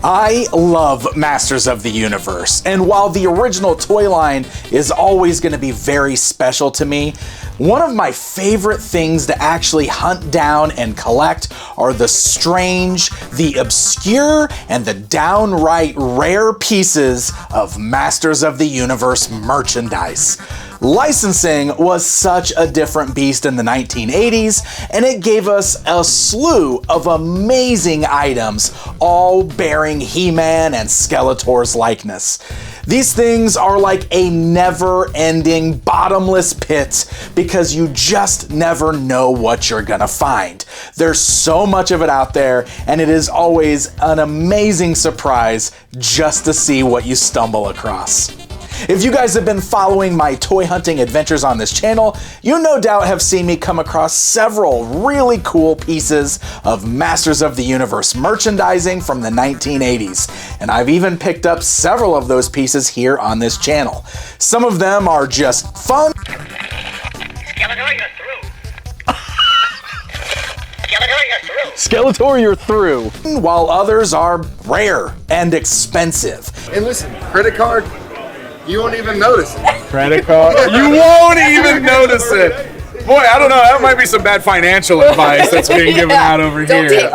I love Masters of the Universe, and while the original toy line is always going to be very special to me, one of my favorite things to actually hunt down and collect are the strange, the obscure, and the downright rare pieces of Masters of the Universe merchandise. Licensing was such a different beast in the 1980s, and it gave us a slew of amazing items, all bearing He-Man and Skeletor's likeness. These things are like a never-ending, bottomless pit because you just never know what you're gonna find. There's so much of it out there, and it is always an amazing surprise just to see what you stumble across. If you guys have been following my toy hunting adventures on this channel, you no doubt have seen me come across several really cool pieces of Masters of the Universe merchandising from the 1980s, and I've even picked up several of those pieces here on this channel. Some of them are just fun. Skeletor, you're through. Skeletor, you're through. Skeletor, you're through. While others are rare and expensive. And listen, credit card, you won't even notice it. Credit card. You won't even notice it. Boy, I don't know. That might be some bad financial advice that's being given out over here.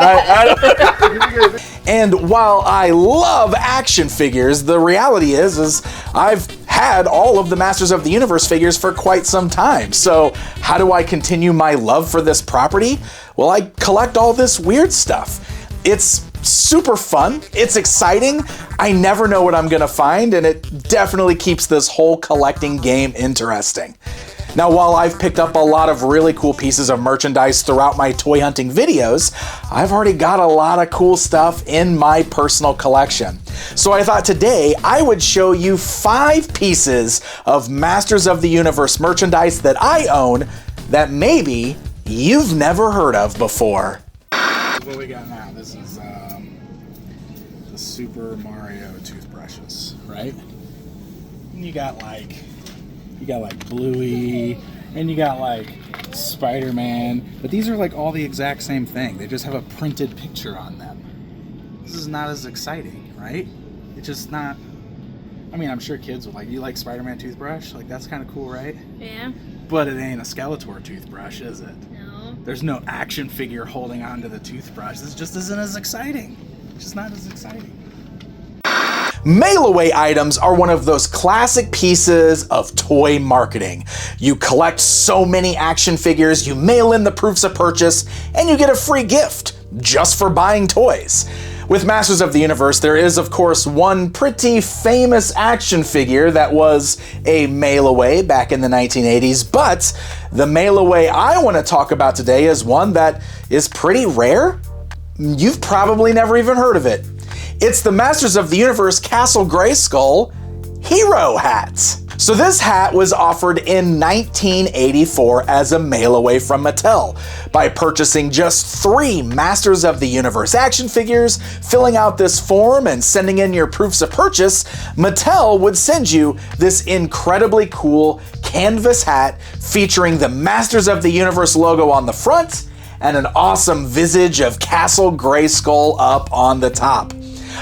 And while I love action figures, the reality is I've had all of the Masters of the Universe figures for quite some time. So how do I continue my love for this property? Well, I collect all this weird stuff. It's super fun, it's exciting, I never know what I'm gonna find, and it definitely keeps this whole collecting game interesting. Now, while I've picked up a lot of really cool pieces of merchandise throughout my toy hunting videos, I've already got a lot of cool stuff in my personal collection. So I thought today I would show you 5 pieces of Masters of the Universe merchandise that I own that maybe you've never heard of before. What we got now, this is the Super Mario toothbrushes, right? And you got like Bluey, and you got like Spider-Man, but these are like all the exact same thing. They just have a printed picture on them. This is not as exciting, right? It's just not. I mean, I'm sure kids will like. You like Spider-Man toothbrush? Like that's kind of cool, right? Yeah. But it ain't a Skeletor toothbrush, is it? No. There's no action figure holding onto the toothbrush. This just isn't as exciting. It's just not as exciting. Mail-away items are one of those classic pieces of toy marketing. You collect so many action figures, you mail in the proofs of purchase, and you get a free gift just for buying toys. With Masters of the Universe, there is of course one pretty famous action figure that was a mail-away back in the 1980s, but the mail-away I want to talk about today is one that is pretty rare. You've probably never even heard of it. It's the Masters of the Universe Castle Grayskull Hero Hat. So this hat was offered in 1984 as a mail-away from Mattel. By purchasing just 3 Masters of the Universe action figures, filling out this form, and sending in your proofs of purchase, Mattel would send you this incredibly cool canvas hat featuring the Masters of the Universe logo on the front and an awesome visage of Castle Grayskull up on the top.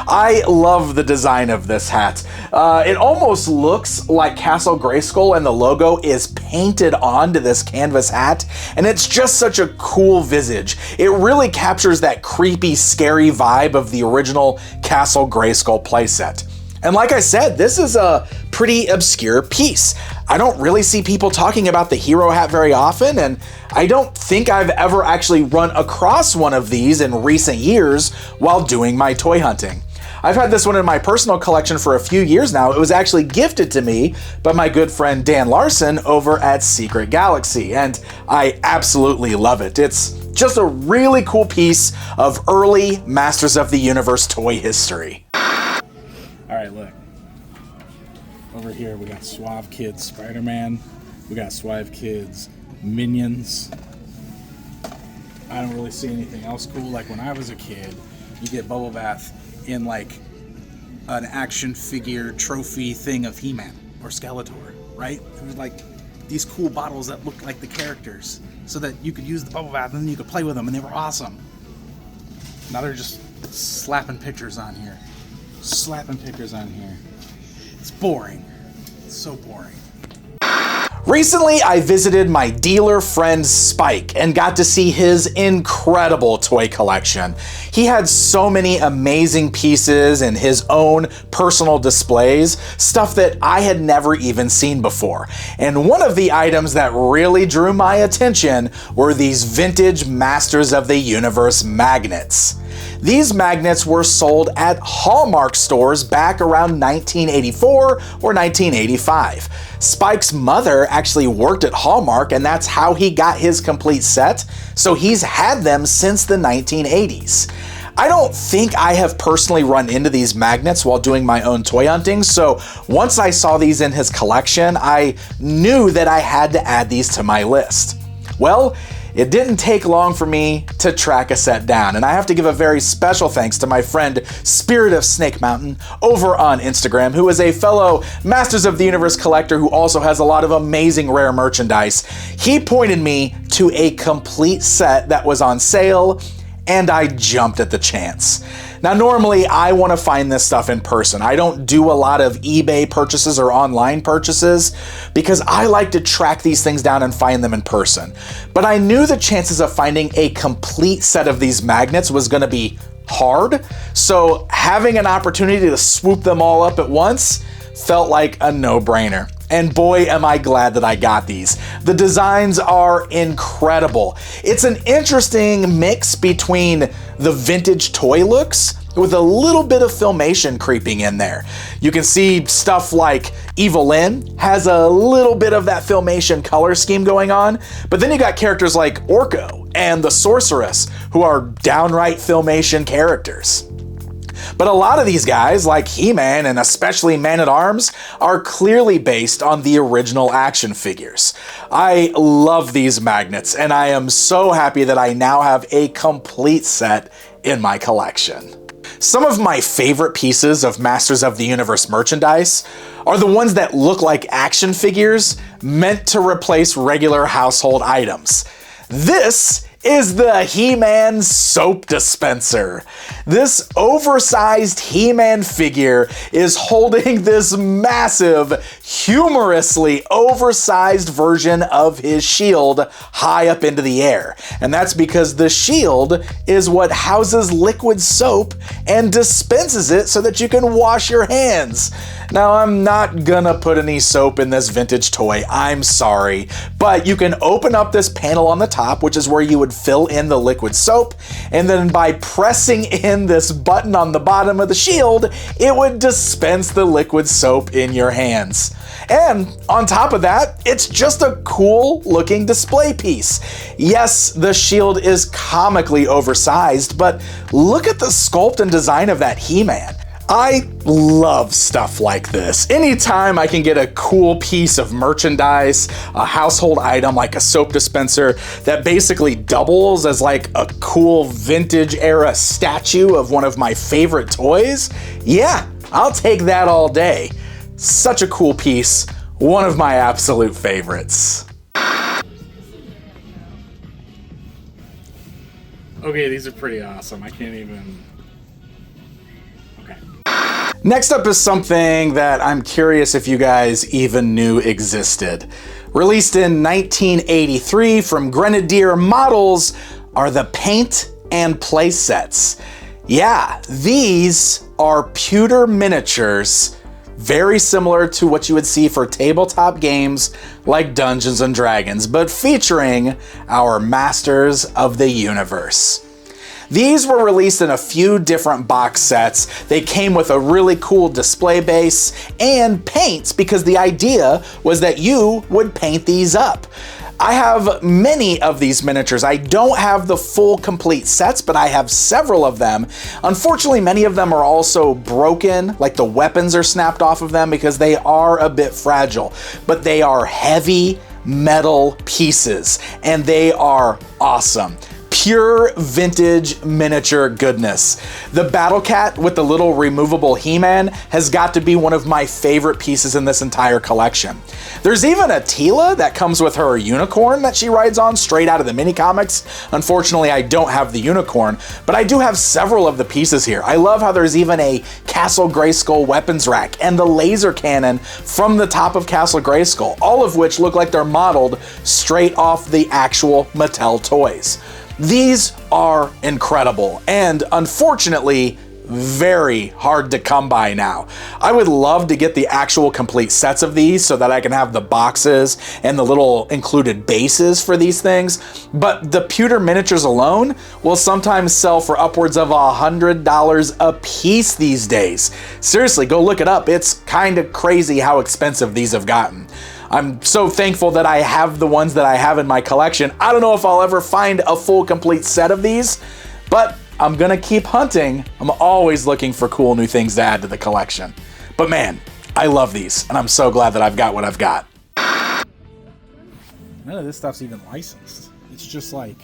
I love the design of this hat. It almost looks like Castle Grayskull and the logo is painted onto this canvas hat, and it's just such a cool visage. It really captures that creepy, scary vibe of the original Castle Grayskull playset. And like I said, this is a pretty obscure piece. I don't really see people talking about the hero hat very often, and I don't think I've ever actually run across one of these in recent years while doing my toy hunting. I've had this one in my personal collection for a few years now. It was actually gifted to me by my good friend Dan Larson over at Secret Galaxy, and I absolutely love it. It's just a really cool piece of early Masters of the Universe toy history. All right, look. Over here we got Suave Kids Spider-Man. We got Suave Kids Minions. I don't really see anything else cool. Like when I was a kid, you get Bubble Bath in like an action figure trophy thing of He-Man or Skeletor, right? It was like these cool bottles that looked like the characters so that you could use the bubble bath and then you could play with them, and they were awesome. Now they're just slapping pictures on here. slapping pickers on here. It's boring. It's so boring. Recently, I visited my dealer friend Spike and got to see his incredible toy collection. He had so many amazing pieces in his own personal displays, stuff that I had never even seen before. And one of the items that really drew my attention were these vintage Masters of the Universe magnets. These magnets were sold at Hallmark stores back around 1984 or 1985. Spike's mother actually worked at Hallmark, and that's how he got his complete set, so he's had them since the 1980s. I don't think I have personally run into these magnets while doing my own toy hunting, so once I saw these in his collection, I knew that I had to add these to my list. Well, it didn't take long for me to track a set down, and I have to give a very special thanks to my friend Spirit of Snake Mountain over on Instagram, who is a fellow Masters of the Universe collector who also has a lot of amazing rare merchandise. He pointed me to a complete set that was on sale, and I jumped at the chance. Now, normally I want to find this stuff in person. I don't do a lot of eBay purchases or online purchases because I like to track these things down and find them in person. But I knew the chances of finding a complete set of these magnets was going to be hard, so having an opportunity to swoop them all up at once felt like a no-brainer. And boy, am I glad that I got these. The designs are incredible. It's an interesting mix between the vintage toy looks with a little bit of filmation creeping in there. You can see stuff like Evelyn has a little bit of that filmation color scheme going on, but then you got characters like Orko and the Sorceress, who are downright filmation characters. But a lot of these guys, like He-Man and especially Man-at-Arms, are clearly based on the original action figures. I love these magnets, and I am so happy that I now have a complete set in my collection. Some of my favorite pieces of Masters of the Universe merchandise are the ones that look like action figures meant to replace regular household items. This is the He-Man soap dispenser. This oversized He-Man figure is holding this massive, humorously oversized version of his shield high up into the air. And that's because the shield is what houses liquid soap and dispenses it so that you can wash your hands. Now, I'm not gonna put any soap in this vintage toy, I'm sorry, but you can open up this panel on the top, which is where you would fill in the liquid soap, and then by pressing in this button on the bottom of the shield, it would dispense the liquid soap in your hands. And on top of that, it's just a cool looking display piece. Yes, the shield is comically oversized, but look at the sculpt and design of that He-Man. I love stuff like this. Anytime I can get a cool piece of merchandise, a household item like a soap dispenser that basically doubles as like a cool vintage era statue of one of my favorite toys, yeah, I'll take that all day. Such a cool piece, one of my absolute favorites. Okay, these are pretty awesome. I can't even... Next up is something that I'm curious if you guys even knew existed. Released in 1983 from Grenadier Models are the paint and play sets. Yeah, these are pewter miniatures, very similar to what you would see for tabletop games like Dungeons and Dragons, but featuring our Masters of the Universe. These were released in a few different box sets. They came with a really cool display base and paints because the idea was that you would paint these up. I have many of these miniatures. I don't have the full complete sets, but I have several of them. Unfortunately, many of them are also broken, like the weapons are snapped off of them because they are a bit fragile, but they are heavy metal pieces and they are awesome. pure vintage miniature goodness. The Battle Cat with the little removable He-Man has got to be one of my favorite pieces in this entire collection. There's even a Teela that comes with her unicorn that she rides on straight out of the mini comics. Unfortunately, I don't have the unicorn, but I do have several of the pieces here. I love how there's even a Castle Grayskull weapons rack and the laser cannon from the top of Castle Grayskull, all of which look like they're modeled straight off the actual Mattel toys. These are incredible and unfortunately very hard to come by now. I would love to get the actual complete sets of these so that I can have the boxes and the little included bases for these things, but the pewter miniatures alone will sometimes sell for upwards of $100 a piece these days. Seriously, go look it up. It's kind of crazy how expensive these have gotten. I'm so thankful that I have the ones that I have in my collection. I don't know if I'll ever find a full complete set of these, but I'm gonna keep hunting. I'm always looking for cool new things to add to the collection. But man, I love these, and I'm so glad that I've got what I've got. None of this stuff's even licensed. It's just like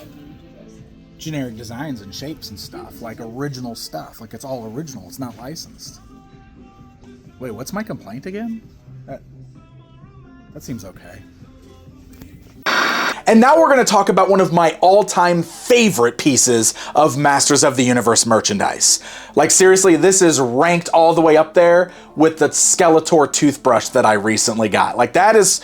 generic designs and shapes and stuff, like original stuff. Like it's all original, it's not licensed. Wait, what's my complaint again? That seems okay. And now we're going to talk about one of my all-time favorite pieces of Masters of the Universe merchandise. Like seriously, this is ranked all the way up there with the Skeletor toothbrush that I recently got. Like that is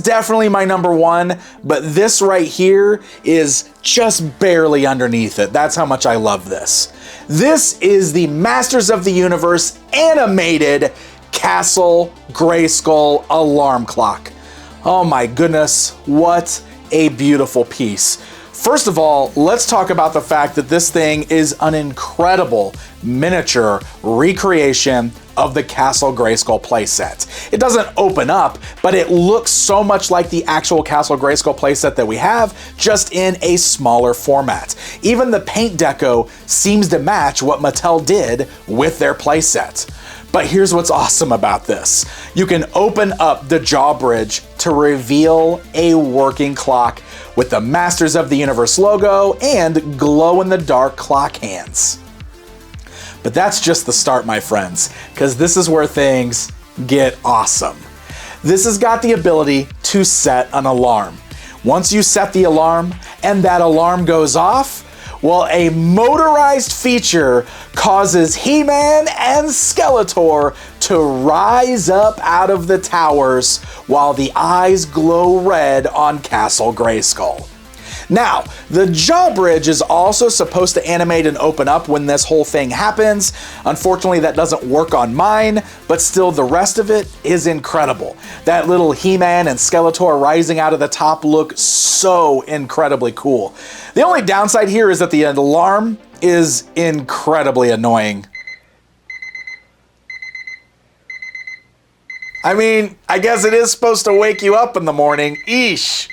definitely my number one, but this right here is just barely underneath it. That's how much I love this. This is the Masters of the Universe animated Castle Grayskull alarm clock. Oh my goodness, what a beautiful piece. First of all, let's talk about the fact that this thing is an incredible miniature recreation of the Castle Grayskull playset. It doesn't open up, but it looks so much like the actual Castle Grayskull playset that we have, just in a smaller format. Even the paint deco seems to match what Mattel did with their playset. But here's what's awesome about this. You can open up the jaw bridge to reveal a working clock with the Masters of the Universe logo and glow-in-the-dark clock hands. But that's just the start, my friends, because this is where things get awesome. This has got the ability to set an alarm. Once you set the alarm and that alarm goes off, well, a motorized feature causes He-Man and Skeletor to rise up out of the towers while the eyes glow red on Castle Grayskull. Now, the jaw bridge is also supposed to animate and open up when this whole thing happens. Unfortunately, that doesn't work on mine, but still the rest of it is incredible. That little He-Man and Skeletor rising out of the top look so incredibly cool. The only downside here is that the alarm is incredibly annoying. I mean, I guess it is supposed to wake you up in the morning. Eesh.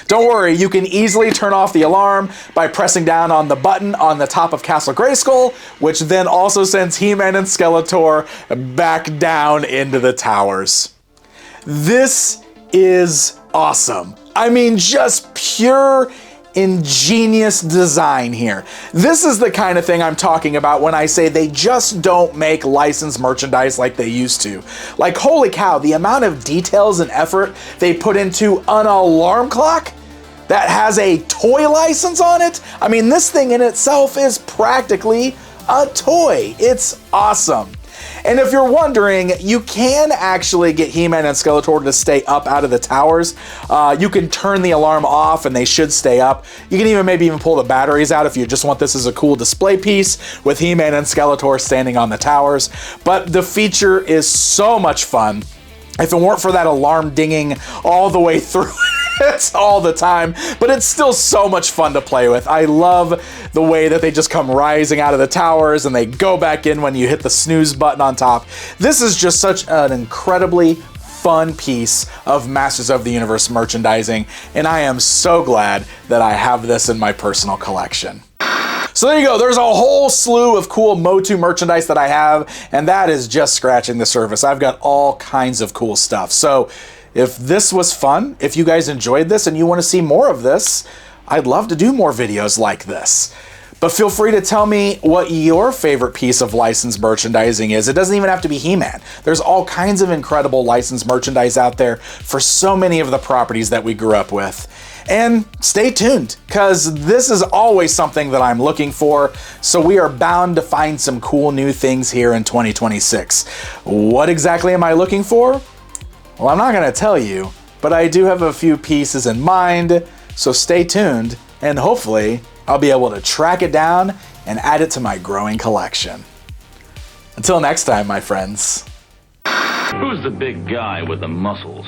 Don't worry, you can easily turn off the alarm by pressing down on the button on the top of Castle Grayskull, which then also sends He-Man and Skeletor back down into the towers. This is awesome. I mean, just pure ingenious design here. This is the kind of thing I'm talking about when I say they just don't make licensed merchandise like they used to. Like, holy cow, the amount of details and effort they put into an alarm clock that has a toy license on it. I mean, this thing in itself is practically a toy. It's awesome. And if you're wondering, you can actually get He-Man and Skeletor to stay up out of the towers. You can turn the alarm off and they should stay up. You can maybe even pull the batteries out if you just want this as a cool display piece with He-Man and Skeletor standing on the towers. But the feature is so much fun. If it weren't for that alarm dinging all the way through it's all the time, but it's still so much fun to play with. I love the way that they just come rising out of the towers and they go back in when you hit the snooze button on top. This is just such an incredibly fun piece of Masters of the Universe merchandising, and I am so glad that I have this in my personal collection. So there you go, there's a whole slew of cool MOTU merchandise that I have, and that is just scratching the surface. I've got all kinds of cool stuff. So if this was fun, if you guys enjoyed this and you want to see more of this, I'd love to do more videos like this. But feel free to tell me what your favorite piece of licensed merchandising is. It doesn't even have to be He-Man. There's all kinds of incredible licensed merchandise out there for so many of the properties that we grew up with. And stay tuned, because this is always something that I'm looking for, so we are bound to find some cool new things here in 2026. What exactly am I looking for? Well, I'm not going to tell you, but I do have a few pieces in mind, so stay tuned, and hopefully I'll be able to track it down and add it to my growing collection. Until next time, my friends. Who's the big guy with the muscles?